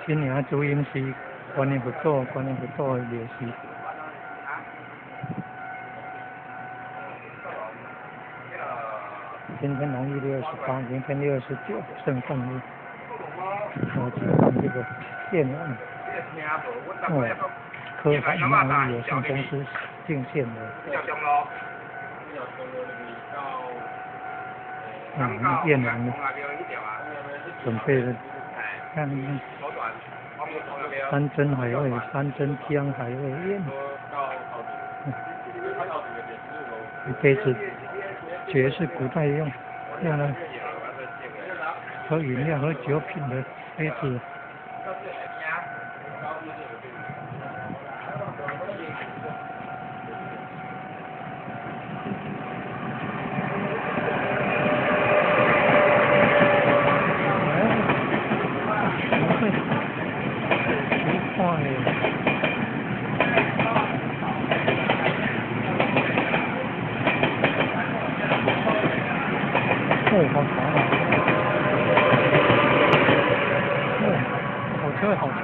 今年主因是观念不错的劣势。今天农历6月18，明天6月19，圣诞日。我去看这个电影，科海贸易有限公司进线的。燕王的，准备的，看山珍海味、山珍江海味燕。一杯子爵士古代用来喝饮料、喝酒品的杯子。好长啊！好车好长。